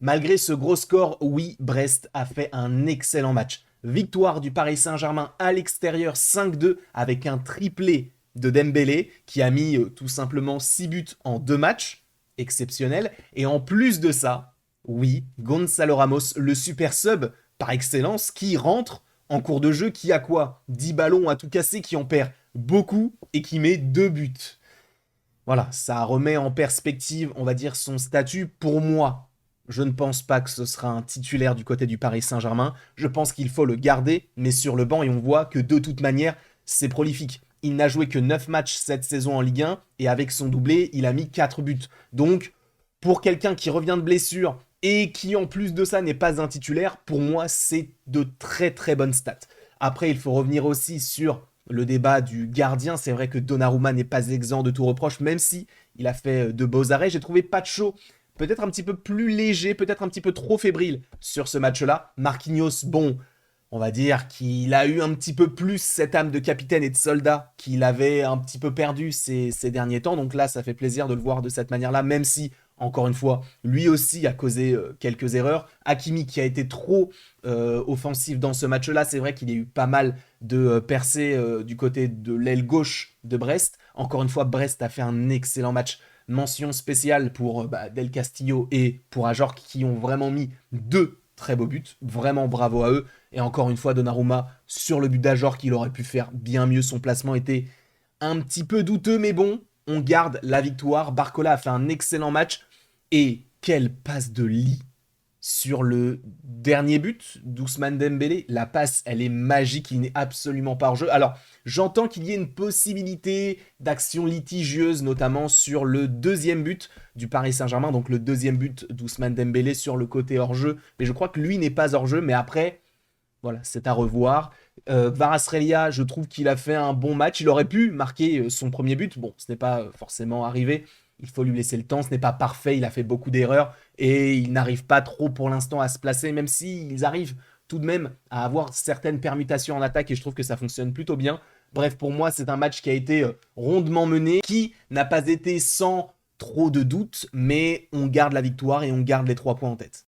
Malgré ce gros score, oui, Brest a fait un excellent match. Victoire du Paris Saint-Germain à l'extérieur 5-2 avec un triplé de Dembélé qui a mis tout simplement 6 buts en 2 matchs. Exceptionnel. Et en plus de ça, oui, Gonzalo Ramos, le super sub par excellence, qui rentre en cours de jeu, qui a quoi 10 ballons à tout casser, qui en perd beaucoup et qui met 2 buts. Voilà, ça remet en perspective, on va dire, son statut. Pour moi, je ne pense pas que ce sera un titulaire du côté du Paris Saint-Germain. Je pense qu'il faut le garder, mais sur le banc, et on voit que de toute manière, c'est prolifique. Il n'a joué que 9 matchs cette saison en Ligue 1, et avec son doublé, il a mis 4 buts. Donc, pour quelqu'un qui revient de blessure, et qui en plus de ça n'est pas un titulaire, pour moi, c'est de très très bonnes stats. Après, il faut revenir aussi sur le débat du gardien. C'est vrai que Donnarumma n'est pas exempt de tout reproche, même si il a fait de beaux arrêts. J'ai trouvé Pacho peut-être un petit peu plus léger, peut-être un petit peu trop fébrile sur ce match-là. Marquinhos, bon, on va dire qu'il a eu un petit peu plus cette âme de capitaine et de soldat qu'il avait un petit peu perdu ces derniers temps. Donc là, ça fait plaisir de le voir de cette manière-là, même si, encore une fois, lui aussi a causé quelques erreurs. Hakimi qui a été trop offensif dans ce match-là, c'est vrai qu'il y a eu pas mal de percées du côté de l'aile gauche de Brest. Encore une fois, Brest a fait un excellent match. Mention spéciale pour Del Castillo et pour Ajorc qui ont vraiment mis deux très beaux buts. Vraiment bravo à eux. Et encore une fois, Donnarumma sur le but d'Ajorc, il aurait pu faire bien mieux. Son placement était un petit peu douteux, mais bon, on garde la victoire. Barcola a fait un excellent match. Et quelle passe de lit sur le dernier but d'Ousmane Dembélé. La passe, elle est magique, il n'est absolument pas hors jeu. Alors, j'entends qu'il y ait une possibilité d'action litigieuse, notamment sur le deuxième but du Paris Saint-Germain, donc le deuxième but d'Ousmane Dembélé sur le côté hors jeu. Mais je crois que lui n'est pas hors jeu, mais après, voilà, c'est à revoir. Kvaratskhelia, je trouve qu'il a fait un bon match. Il aurait pu marquer son premier but. Bon, ce n'est pas forcément arrivé. Il faut lui laisser le temps. Ce n'est pas parfait. Il a fait beaucoup d'erreurs et il n'arrive pas trop pour l'instant à se placer, même s'ils arrivent tout de même à avoir certaines permutations en attaque et je trouve que ça fonctionne plutôt bien. Bref, pour moi, c'est un match qui a été rondement mené, qui n'a pas été sans trop de doutes, mais on garde la victoire et on garde les 3 points en tête.